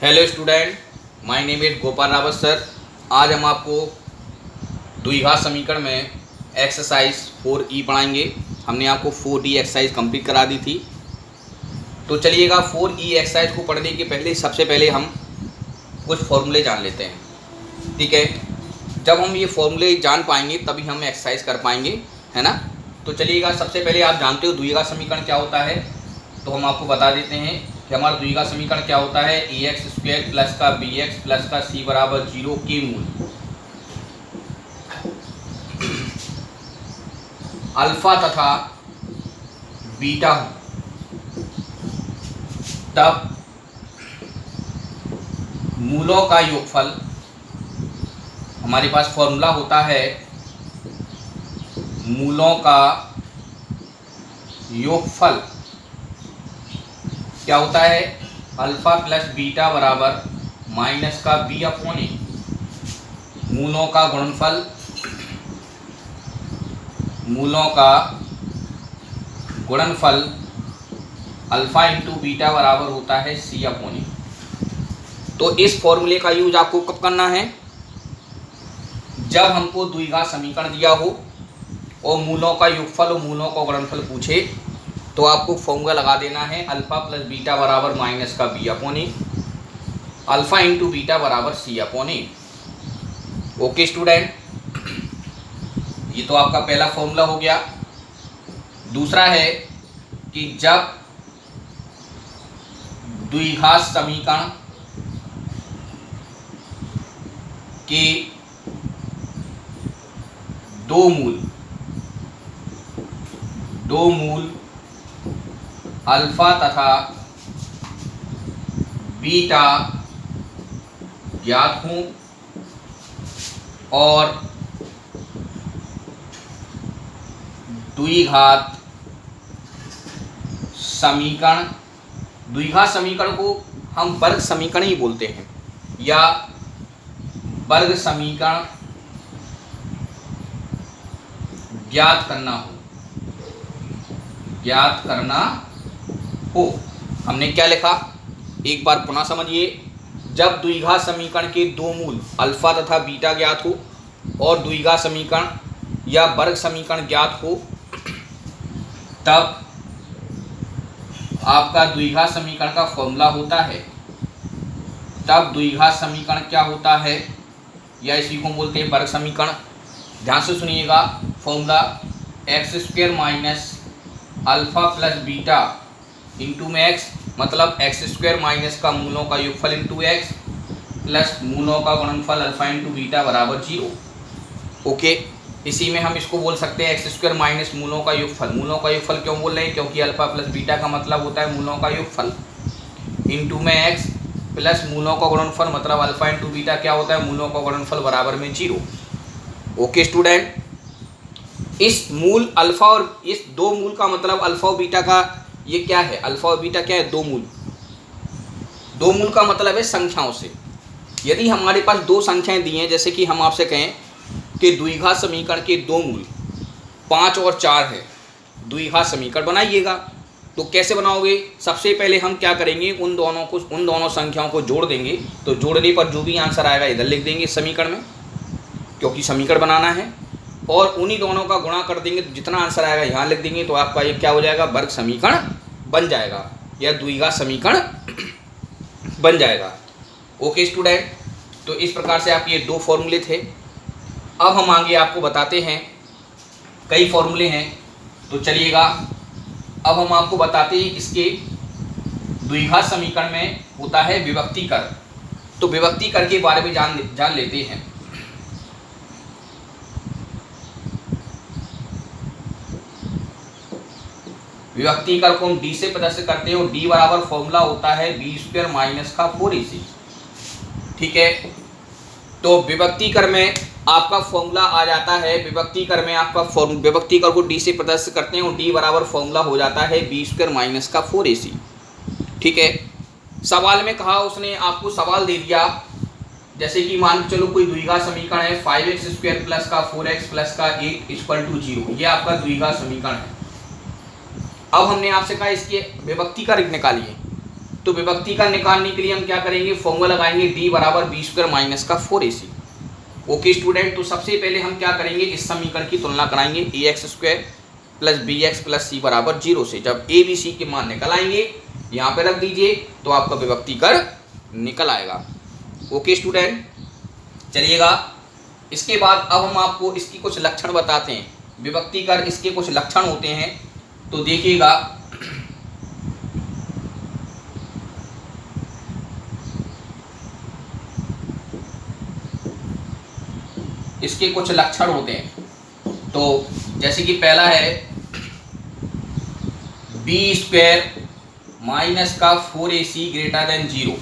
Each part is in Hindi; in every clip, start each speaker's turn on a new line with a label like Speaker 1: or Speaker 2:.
Speaker 1: Hello student, my name is Gopal Rawat sir. आज हम आपको द्विघात समीकरण में एक्सरसाइज 4E पढ़ाएंगे। हमने आपको 4D एक्सरसाइज कंप्लीट करा दी थी। तो चलिएगा 4E एक्सरसाइज को पढ़ने के पहले सबसे पहले हम कुछ फॉर्मूले जान लेते हैं। ठीक है, जब हम ये फॉर्मूले जान पाएंगे तभी हम एक्सरसाइज कर पाएंगे, है ना। तो चलिएगा, सबसे पहले आप जानते हो द्विघात समीकरण क्या होता है, तो हम आपको बता देते हैं कि हमारा द्विघात समीकरण क्या होता है। ax² प्लस का bx प्लस का c बराबर 0 के मूल अल्फा तथा बीटा हो तब मूलों का योगफल, हमारे पास फॉर्मूला होता है मूलों का योगफल क्या होता है, अल्फा प्लस बीटा बराबर माइनस का b अपॉन ए। मूलों का गुणनफल अल्फा इंटू बीटा बराबर होता है c अपॉन ए। तो इस फॉर्मूले का यूज आपको कब करना है, जब हमको द्विघात समीकरण दिया हो और मूलों का योगफल और मूलों का गुणनफल पूछे, तो आपको फॉर्मूला लगा देना है अल्फा प्लस बीटा बराबर माइनस का b अपॉन ए, अल्फा इंटू बीटा बराबर c अपॉन ए। ओके स्टूडेंट, ये तो आपका पहला फॉर्मूला हो गया। दूसरा है कि जब द्विघात समीकरण के दो मूल अल्फा तथा बीटा ज्ञात हों और द्विघात समीकरण को हम वर्ग समीकरण ही बोलते हैं, या वर्ग समीकरण ज्ञात करना हो। हमने क्या लिखा, एक बार पुनः समझिए। जब द्विघात समीकरण के दो मूल अल्फा तथा बीटा ज्ञात हो और द्विघात समीकरण या वर्ग समीकरण ज्ञात हो, तब आपका द्विघात समीकरण का फॉर्मूला होता है, तब द्विघात समीकरण क्या होता है, या इसी को बोलते हैं वर्ग समीकरण। ध्यान से सुनिएगा, formula x² minus alpha plus beta into में x, मतलब x² माइनस का मूलों का योगफल इंटू x प्लस मूलों का गुणनफल अल्फा इंटू बीटा बराबर 0। ओके, इसी में हम इसको बोल सकते हैं x² माइनस मूलों का योगफल। मूलों का योगफल क्यों बोल रहे हैं, क्योंकि अल्फा प्लस बीटा का मतलब होता है मूलों का योगफल, इंटू में x प्लस मूलों का गुणनफल, मतलब अल्फा इंटू बीटा क्या होता है, मूलों का गुणनफल बराबर में 0। ओके स्टूडेंट, इस मूल अल्फा और इस दो मूल का मतलब अल्फा और बीटा का ये क्या है, अल्फा और बीटा क्या है, दो मूल का मतलब है संख्याओं से। यदि हमारे पास दो संख्याएं दी हैं, जैसे कि हम आपसे कहें कि द्विघात समीकरण के दो मूल 5 और 4 है, द्विघात समीकरण बनाइएगा। तो कैसे बनाओगे, सबसे पहले हम क्या करेंगे, उन दोनों संख्याओं को जोड़ देंगे। तो जोड़ने पर जो भी आंसर आएगा इधर लिख देंगे समीकरण में, क्योंकि समीकरण बनाना है, और उन्हीं दोनों का गुणा कर देंगे, तो जितना आंसर आएगा यहाँ लिख देंगे। तो आपका ये क्या हो जाएगा, वर्ग समीकरण बन जाएगा या द्विघात समीकरण बन जाएगा। ओके स्टूडेंट, तो इस प्रकार से आपके ये दो फॉर्मूले थे। अब हम आगे आपको बताते हैं, कई फॉर्मूले हैं। तो चलिएगा, अब हम आपको बताते हैं इसके द्विघात समीकरण में होता है विभक्तीकर। तो विभक्तीकर के बारे में जान लेते हैं। विभक्तीकर को हम d से प्रदर्शित करते हैं, और d बराबर फॉर्मूला होता है b² माइनस का 4ac। ठीक है, तो विभक्तीकर में आपका फॉर्मूला आ जाता है, विभक्तीकर में आपका विभक्तीकर को d से प्रदर्शित करते हैं, और d बराबर फॉर्मूला हो जाता है b² माइनस का 4ac। ठीक है, सवाल में कहा, उसने आपको सवाल दे दिया, जैसे कि मान के चलो कोई द्विघात समीकरण है 5x² प्लस का 4x प्लस का 8 इक्वल टू 0, ये आपका द्विघात समीकरण है। अब हमने आपसे कहा इसके विभक्तीकर निकालिए। तो विभक्ति का निकालने के लिए हम क्या करेंगे, फॉर्मूला लगाएंगे d बराबर बी स्क्वायर माइनस का 4ac। ओके स्टूडेंट, तो सबसे पहले हम क्या करेंगे, इस समीकरण की तुलना कराएंगे ax square plus B X plus C बराबर 0 से। जब ए बी सी के मान निकल आएंगे यहाँ पे रख दीजिए तो आपका विभक्ति कर निकल आएगा। ओके स्टूडेंट, चलिएगा इसके बाद अब हम आपको इसकी कुछ लक्षण बताते हैं। विभक्ति कर इसके कुछ लक्षण होते हैं, तो देखिएगा इसके कुछ लक्षण होते हैं। तो जैसे कि पहला है बी स्क्वायर माइनस का 4ac ग्रेटर देन 0।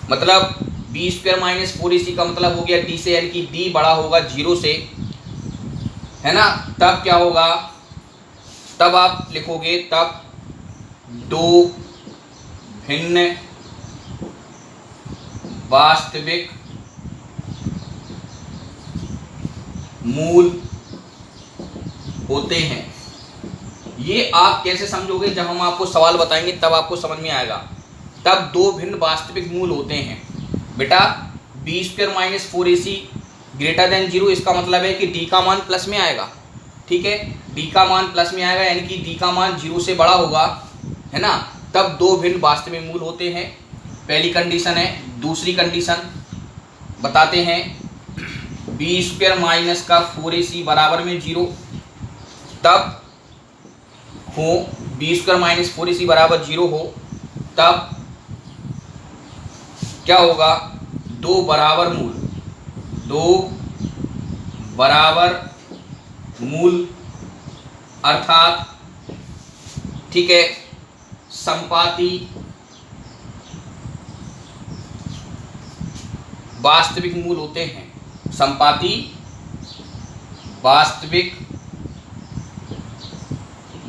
Speaker 1: मतलब बी स्क्वायर माइनस 4ac का मतलब हो गया डी से, यानी कि डी बड़ा होगा 0 से, है ना। तब क्या होगा, तब आप लिखोगे तब दो भिन्न वास्तविक मूल होते हैं। ये आप कैसे समझोगे, जब हम आपको सवाल बताएंगे तब आपको समझ में आएगा। तब दो भिन्न वास्तविक मूल होते हैं। बेटा b square minus 4ac greater than 0, इसका मतलब है कि डी का मान प्लस में आएगा। ठीक है, डी का मान प्लस में आएगा, यानी कि डी का मान 0 से बड़ा होगा, है ना। तब दो भिन्न वास्तविक मूल होते हैं, पहली कंडीशन है। दूसरी कंडीशन बताते हैं, बी स्क्वायर माइनस का 4ac बराबर में 0, तब हो बी स्क्वायर माइनस 4ac बराबर 0 हो, तब क्या होगा, दो बराबर मूल अर्थात, ठीक है, संपाती वास्तविक मूल होते हैं। संपाती वास्तविक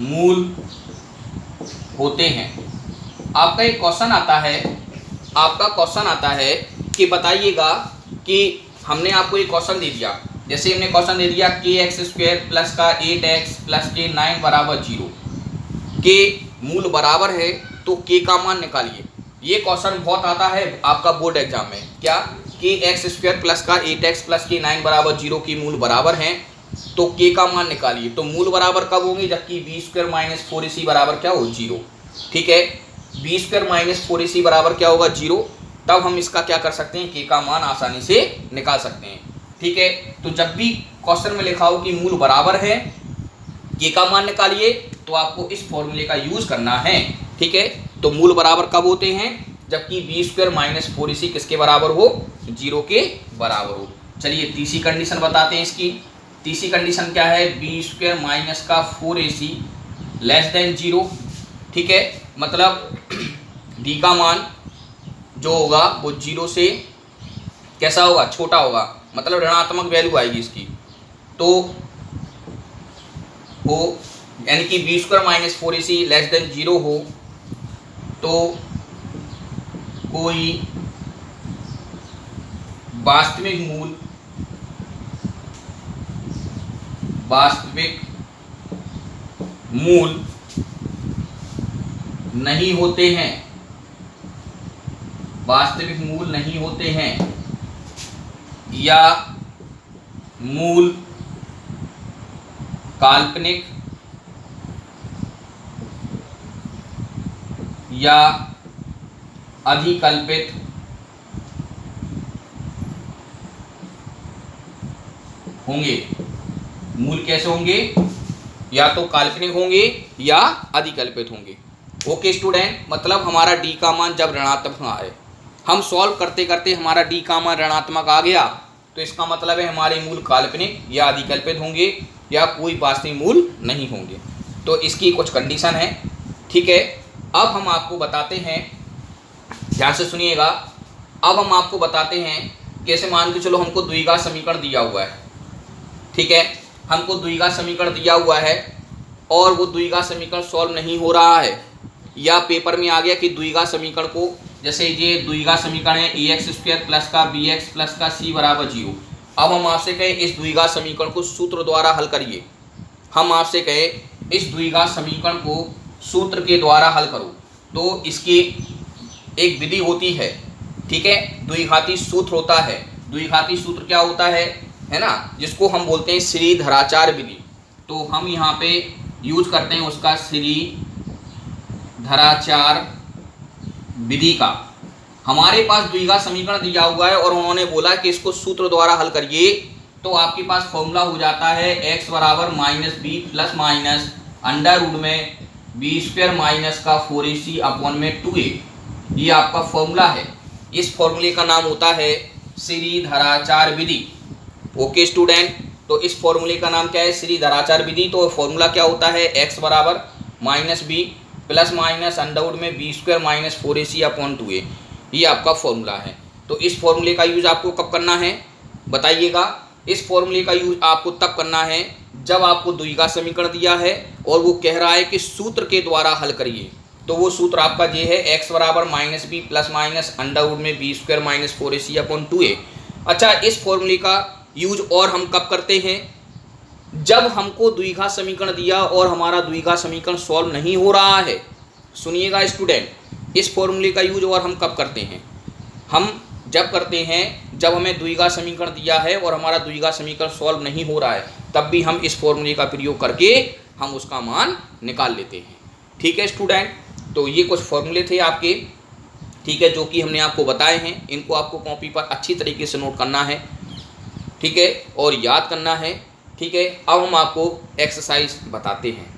Speaker 1: मूल होते हैं। आपका एक क्वेश्चन आता है कि बताइएगा कि हमने आपको एक क्वेश्चन दे दिया, जैसे हमने क्वेश्चन दे दिया के एक्स स्क्वायर प्लस का 8x प्लस के 9 बराबर 0, के मूल बराबर है तो के का मान निकालिए। ये क्वेश्चन बहुत आता है आपका बोर्ड एग्जाम में। क्या, के एक्स स्क्वायर प्लस का 8x प्लस के 9 बराबर 0 की मूल बराबर हैं तो के का मान निकालिए। तो मूल बराबर कब होंगे, जबकि बी स्क्वायर माइनस 4ac बराबर क्या हो, 0। ठीक है, बी स्क्वायर माइनस 4ac बराबर क्या होगा, 0। तब हम इसका क्या कर सकते हैं, के का मान आसानी से निकाल सकते हैं। ठीक है, तो जब भी क्वेश्चन में लिखा हो कि मूल बराबर है, के का मान निकालिए, तो आपको इस फॉर्मूले का यूज करना है। ठीक है, तो मूल बराबर कब होते हैं, जबकि बी स्क्वायर माइनस 4ac किसके बराबर हो, 0 के बराबर हो। चलिए तीसरी कंडीशन बताते हैं इसकी। तीसरी कंडीशन क्या है, बी स्क्वायर माइनस का 4ac लेस देन 0। ठीक है, मतलब डी का मान जो होगा वो 0 से कैसा होगा, छोटा होगा, मतलब ऋणात्मक वैल्यू आएगी इसकी। तो हो यानी कि b square minus 4ac less than 0 हो तो कोई वास्तविक मूल नहीं होते हैं, वास्तविक मूल नहीं होते हैं, या मूल काल्पनिक या अधिकल्पित होंगे। मूल कैसे होंगे, या तो काल्पनिक होंगे या अधिकल्पित होंगे। ओके स्टूडेंट, मतलब हमारा डी का मान जब ऋणात्मक आए, हम सॉल्व करते करते हमारा डी का मान ऋणात्मक आ गया, तो इसका मतलब है हमारे मूल काल्पनिक या अधिकल्पित होंगे या कोई वास्तविक मूल नहीं होंगे। तो इसकी कुछ कंडीशन है। ठीक है, अब हम आपको बताते हैं, ध्यान से सुनिएगा। अब हम आपको बताते हैं कैसे, मान के चलो हमको द्विघात समीकरण दिया हुआ है। ठीक है, हमको द्विघात समीकरण दिया हुआ है और वो द्विघात समीकरण सॉल्व नहीं हो रहा है, या पेपर में आ गया कि द्विघात समीकरण को, जैसे ये द्विघात समीकरण है ax स्क्वायर प्लस का bx प्लस का c बराबर 0। अब हम आपसे कहें इस द्विघात समीकरण को सूत्र द्वारा हल करिए। हम आपसे कहें इस द्विघात समीकरण को सूत्र के द्वारा हल करो, तो इसकी एक विधि होती है, ठीक है, द्विघाती सूत्र होता है। द्विघाती सूत्र क्या होता है ना, जिसको हम बोलते हैं श्रीधराचार्य विधि। तो हम यहाँ पे यूज करते हैं उसका श्रीधराचार्य विधि का। हमारे पास द्विघात समीकरण दिया हुआ है और उन्होंने बोला कि इसको सूत्र द्वारा हल करिए, तो आपके पास फॉर्मूला हो जाता है x बराबर minus B plus minus under root में बी स्क्वायर माइनस का 4ac अपॉन में 2a। ये आपका फॉर्मूला है। इस फॉर्मूले का नाम होता है श्रीधराचार्य विधि। ओके स्टूडेंट, तो इस फॉर्मूले का नाम क्या है, श्रीधराचार्य विधि। तो फॉर्मूला क्या होता है, x बराबर minus B plus minus under root में B square minus 4ac upon 2a। ये आपका फॉर्मूला है। तो इस फॉर्मूले का यूज आपको कब करना है बताइएगा। इस फॉर्मूले का यूज आपको तब करना है जब आपको द्विघात समीकरण दिया है और वो कह रहा है कि सूत्र के द्वारा हल करिए। तो वो सूत्र आपका ये है, x बराबर minus B plus minus under root में B square minus 4ac upon 2a। अच्छा, इस फॉर्मूले का यूज और हम कब करते हैं, जब हमको द्विघात समीकरण दिया और हमारा द्विघात समीकरण सॉल्व नहीं हो रहा है। सुनिएगा स्टूडेंट, इस फॉर्मूले का यूज और हम कब करते हैं, हम जब करते हैं जब हमें द्विघात समीकरण दिया है और हमारा द्विघात समीकरण सॉल्व नहीं हो रहा है, तब भी हम इस फॉर्मूले का प्रयोग करके हम उसका मान निकाल लेते हैं। ठीक है स्टूडेंट, तो ये कुछ फॉर्मूले थे आपके, ठीक है, जो कि हमने आपको बताए हैं। इनको आपको कॉपी पर अच्छी तरीके से नोट करना है, ठीक है, और याद करना है। ठीक है, अब हम आपको एक्सरसाइज बताते हैं।